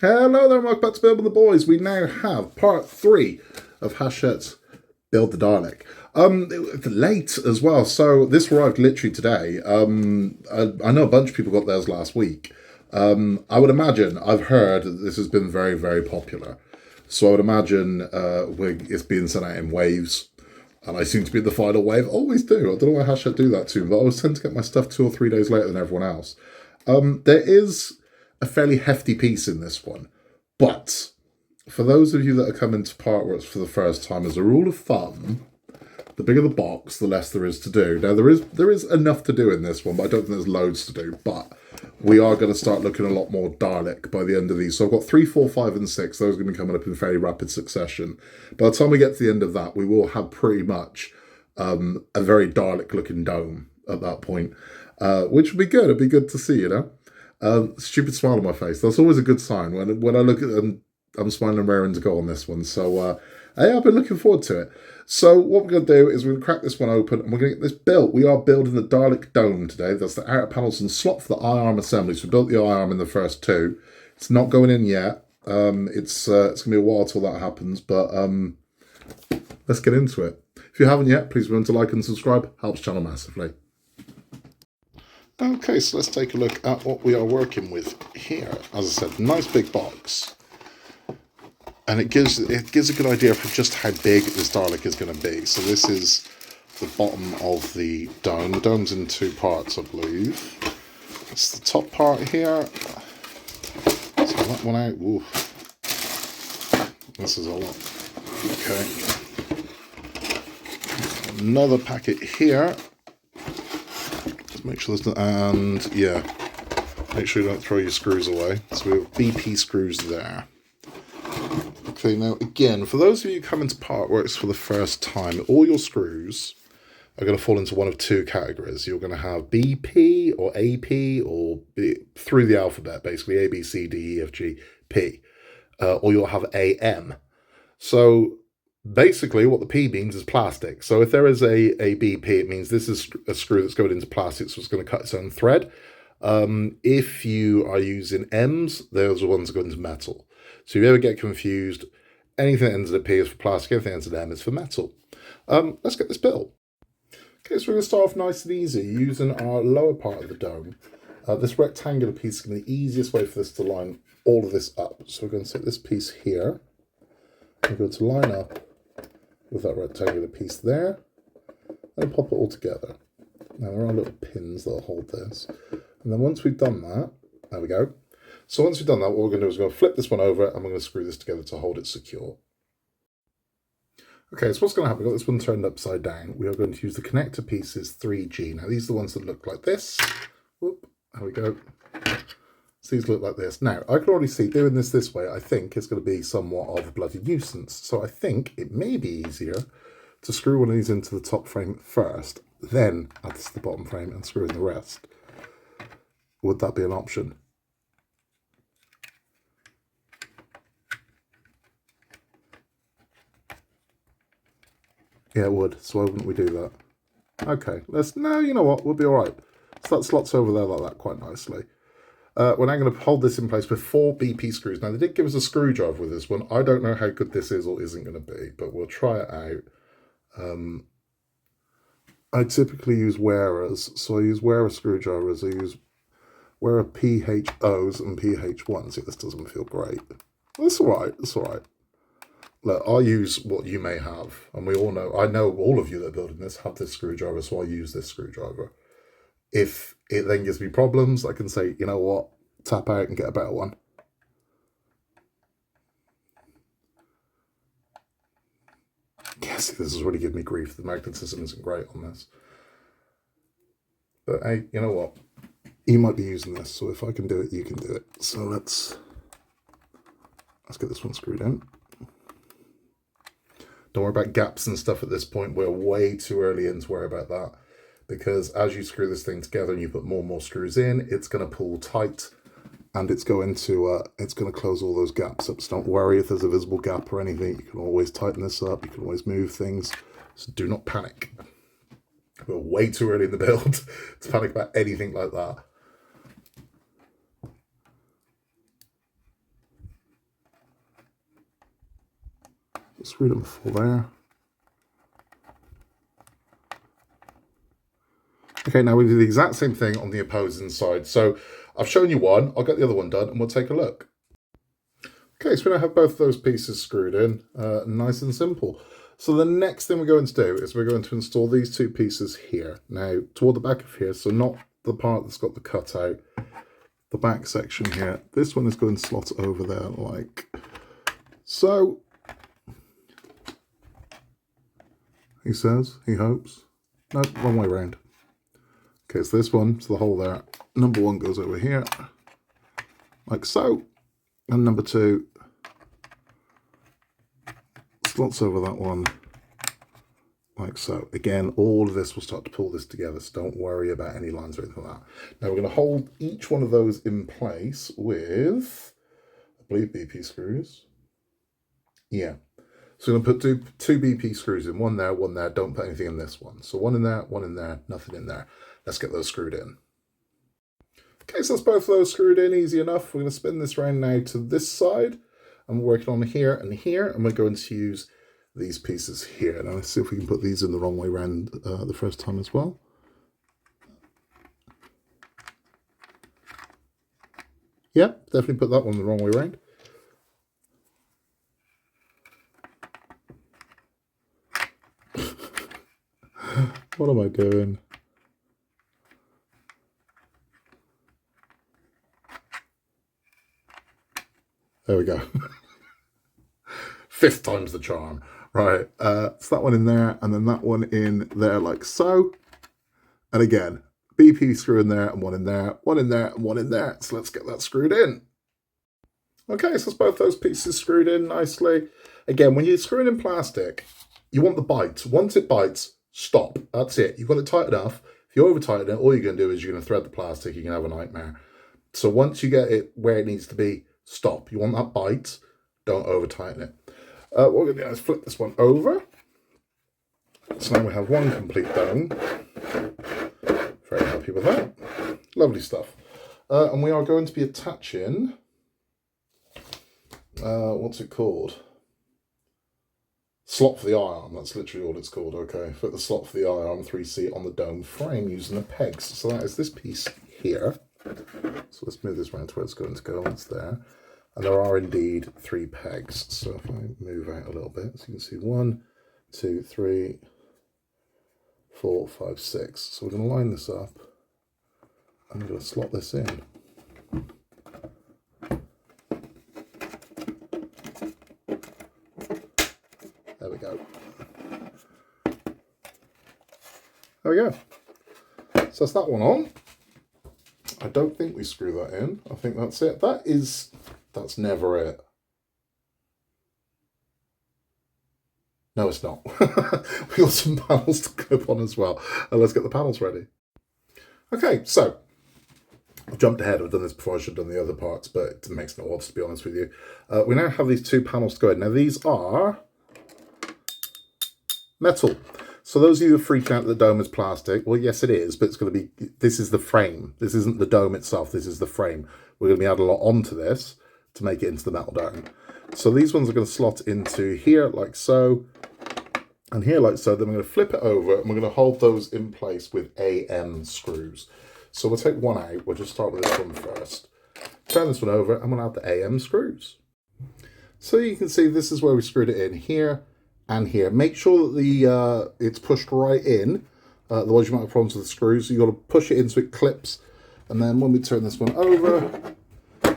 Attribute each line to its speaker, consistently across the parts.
Speaker 1: Hello there, welcome back to Build with the Boys. We now have part 3 of Hachette's Build the Dalek. Late as well, so this arrived literally today. I know a bunch of people got theirs last week. I would imagine, I've heard that this has been very, very popular. So I would imagine it's being sent out in waves. And I seem to be in the final wave. Always do. I don't know why Hachette do that too, but I always tend to get my stuff 2 or 3 days later than everyone else. There is a fairly hefty piece in this one. But for those of you that are coming to Partworks for the first time, as a rule of thumb, the bigger the box, the less there is to do. Now, there is enough to do in this one, but I don't think there's loads to do. But we are going to start looking a lot more Dalek by the end of these. So I've got 3, 4, 5, and 6. Those are going to be coming up in fairly rapid succession. By the time we get to the end of that, we will have pretty much a very Dalek-looking dome at that point, which would be good. It'd be good to see, you know? Stupid smile on my face. That's always a good sign when I look at them. I'm smiling and raring to go on this one. So hey, I've been looking forward to it. So what we're going to do is we're going to crack this one open and we're going to get this built. We are building the Dalek dome today. That's the outer panels and slot for the I-arm assembly. So we built the I-arm in the first 2. It's not going in yet. It's going to be a while till that happens, but let's get into it. If you haven't yet, please remember to like and subscribe. Helps the channel massively. Okay, so let's take a look at what we are working with here. As I said, nice big box. And it gives a good idea for just how big this Dalek is going to be. So this is the bottom of the dome. The dome's in 2 parts, I believe. It's the top part here. So that one out. Ooh. This is a lot. Okay. Another packet here. Make sure there's and yeah, make sure you don't throw your screws away. So we have BP screws there. Okay, now again, for those of you coming to Partworks for the first time, all your screws are going to fall into one of 2 categories. You're going to have BP or AP or through the alphabet, basically A, B, C, D, E, F, G, P, or you'll have AM. So basically, what the P means is plastic. So if there is a BP, it means this is a screw that's going into plastic, so it's going to cut its own thread. If you are using M's, those are the ones that go into metal. So if you ever get confused, anything that ends in a P is for plastic, anything that ends in M is for metal. Let's get this built. Okay, so we're going to start off nice and easy using our lower part of the dome. This rectangular piece is going to be the easiest way for this to line all of this up. So we're going to take this piece here. We're going to line up with that rectangular piece there, and pop it all together. Now there are little pins that'll hold this. And then once we've done that, there we go. So once we've done that, what we're going to do is we're going to flip this one over and we're going to screw this together to hold it secure. Okay, so what's going to happen? We've got this one turned upside down. We are going to use the connector pieces 3G. Now these are the ones that look like this. Whoop, there we go. So these look like this. Now, I can already see doing this way, I think, is going to be somewhat of a bloody nuisance. So I think it may be easier to screw one of these into the top frame first, then add this to the bottom frame and screw in the rest. Would that be an option? Yeah, it would. So why wouldn't we do that? Okay, no, you know what? We'll be all right. So that slots over there like that quite nicely. We're now going to hold this in place with 4 BP screws. Now, they did give us a screwdriver with this one. I don't know how good this is or isn't going to be, but we'll try it out. I typically use wearers, so I use wearer screwdrivers. I use wearer PHOs and PH1s. See, this doesn't feel great. It's all right. It's all right. Look, I'll use what you may have, and we all know, I know all of you that are building this have this screwdriver, so I'll use this screwdriver. If it then gives me problems, I can say, you know what, tap out and get a better one. Yes, this is really giving me grief. The magnetism isn't great on this. But hey, you know what? You might be using this, so if I can do it, you can do it. So let's get this one screwed in. Don't worry about gaps and stuff at this point. We're way too early in to worry about that. Because as you screw this thing together and you put more and more screws in, it's going to pull tight and it's going to close all those gaps up. So don't worry if there's a visible gap or anything. You can always tighten this up. You can always move things. So do not panic. We're way too early in the build to panic about anything like that. Screw them full there. Okay, now we do the exact same thing on the opposing side. So I've shown you one, I'll get the other one done and we'll take a look. Okay, so we now have both those pieces screwed in, nice and simple. So the next thing we're going to do is we're going to install these two pieces here. Now, toward the back of here, so not the part that's got the cutout, the back section here. This one is going to slot over there like so. He says, he hopes. No, wrong way around. Okay, so this one, so the hole there. Number one goes over here, like so. And number two slots over that one, like so. Again, all of this will start to pull this together, so don't worry about any lines or anything like that. Now we're going to hold each one of those in place with, I believe, BP screws. Yeah. So we're going to put two BP screws in, one there, don't put anything in this one. So one in there, nothing in there. Let's get those screwed in. Okay, so that's both of those screwed in, easy enough. We're going to spin this round now to this side. And we're working on here, and we're going to use these pieces here. Now let's see if we can put these in the wrong way around the first time as well. Yeah, definitely put that one the wrong way around. What am I doing? There we go. Fifth time's the charm. Right, so that one in there, and then that one in there like so. And again, BP screw in there, and one in there, one in there, and one in there. So let's get that screwed in. Okay, so it's both those pieces screwed in nicely. Again, when you're screwing in plastic, you want the bite. Once it bites, stop. That's it. You've got it tight enough. If you over tighten it, all you're going to do is you're going to thread the plastic. You're going to have a nightmare. So once you get it where it needs to be, stop. You want that bite, don't over tighten it. What we're going to do is flip this one over. So now we have one complete dome. Very happy with that. Lovely stuff. And we are going to be attaching, what's it called? Slot for the I-arm, that's literally all it's called, okay. Put the slot for the I-arm 3C on the dome frame using the pegs. So that is this piece here. So let's move this around to where it's going to go. It's there. And there are indeed 3 pegs. So if I move out a little bit, so you can see 1, 2, 3, 4, 5, 6. So we're going to line this up. I'm going to slot this in. There we go. There we go. So that's that one on. I don't think we screw that in. I think that's it. That's never it. No, it's not. We got some panels to clip on as well. And let's get the panels ready. Okay, so I've jumped ahead. I've done this before. I should have done the other parts, but it makes no odds, to be honest with you. We now have these 2 panels to go in. Now, these are metal. So those of you who freak out that the dome is plastic, well, yes, it is, but it's going to be, this is the frame. This isn't the dome itself. This is the frame. We're going to be adding a lot onto this to make it into the metal dome. So these ones are going to slot into here like so, and here like so. Then we're going to flip it over, and we're going to hold those in place with AM screws. So we'll take one out. We'll just start with this one first. Turn this one over, and we'll add the AM screws. So you can see this is where we screwed it in here and here. Make sure that the it's pushed right in. Otherwise you might have problems with the screws. So you've got to push it in so it clips. And then when we turn this one over,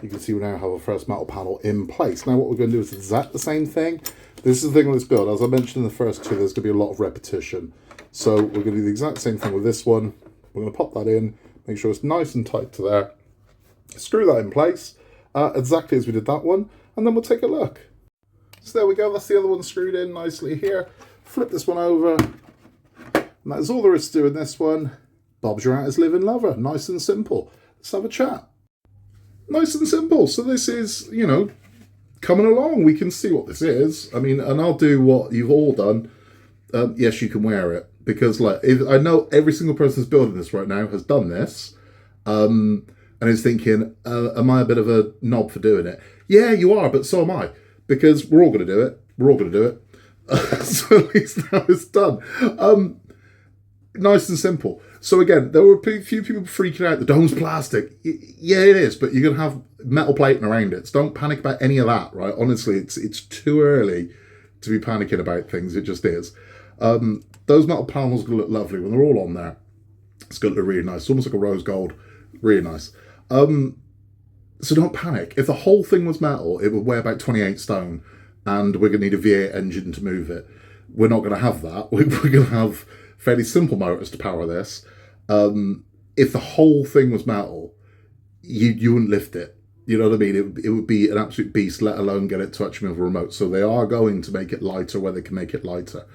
Speaker 1: you can see we now have our first metal panel in place. Now what we're going to do is exact the same thing. This is the thing with this build. As I mentioned in the first 2, there's going to be a lot of repetition. So we're going to do the exact same thing with this one. We're going to pop that in, make sure it's nice and tight to there. Screw that in place, exactly as we did that one. And then we'll take a look. So there we go. That's the other one screwed in nicely here. Flip this one over. And that is all there is to do in this one. Bob's your out as living lover. Nice and simple. Let's have a chat. Nice and simple. So this is, you know, coming along. We can see what this is. I mean, and I'll do what you've all done. Yes, you can wear it. Because like, I know every single person who's building this right now has done this. And is thinking, am I a bit of a knob for doing it? Yeah, you are, but so am I. Because we're all going to do it. We're all going to do it. So at least now it's done. Nice and simple. So again, there were a few people freaking out. The dome's plastic. Yeah, it is, but you're going to have metal plating around it. So don't panic about any of that, right? Honestly, it's too early to be panicking about things. It just is. Those metal panels are going to look lovely when they're all on there. It's going to look really nice. It's almost like a rose gold. Really nice. So don't panic. If the whole thing was metal, it would weigh about 28 stone, and we're going to need a V8 engine to move it. We're not going to have that. We're going to have fairly simple motors to power this. If the whole thing was metal, you wouldn't lift it. You know what I mean? It would be an absolute beast, let alone get it touching with a remote. So they are going to make it lighter where they can make it lighter.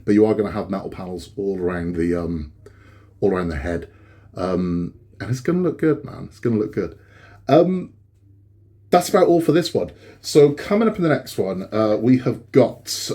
Speaker 1: But you are going to have metal panels all around the head. And it's going to look good, man. It's going to look good. That's about all for this one. So coming up in the next one, we have got...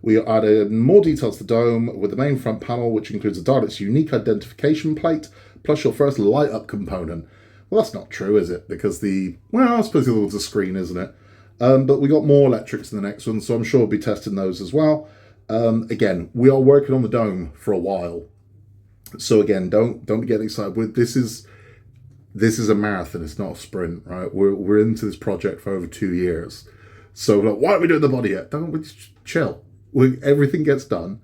Speaker 1: we added more details to the dome with the main front panel, which includes the Dalek's unique identification plate, plus your first light-up component. Well, that's not true, is it? Because I suppose the other one's a screen, isn't it? But we got more electrics in the next one, so I'm sure we'll be testing those as well. Again, we are working on the dome for a while. So again, don't be getting excited. This is a marathon, it's not a sprint, right? We're into this project for over 2 years. So like, why aren't we doing the body yet? Just chill. Everything gets done.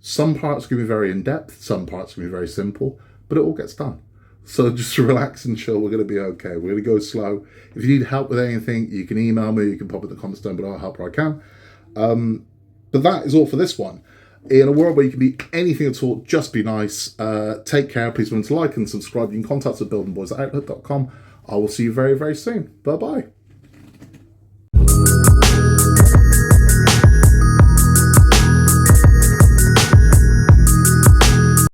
Speaker 1: Some parts can be very in-depth, some parts can be very simple, but it all gets done. So just relax and chill. We're going to be okay. We're going to go slow. If you need help with anything, you can email me, you can pop it in the comments down below. I'll help where I can. But that is all for this one. In a world where you can be anything at all, just be nice. Take care. Please remember to like and subscribe. You can contact us at buildingboys@outlook.com. I will see you very, very soon. Bye-bye.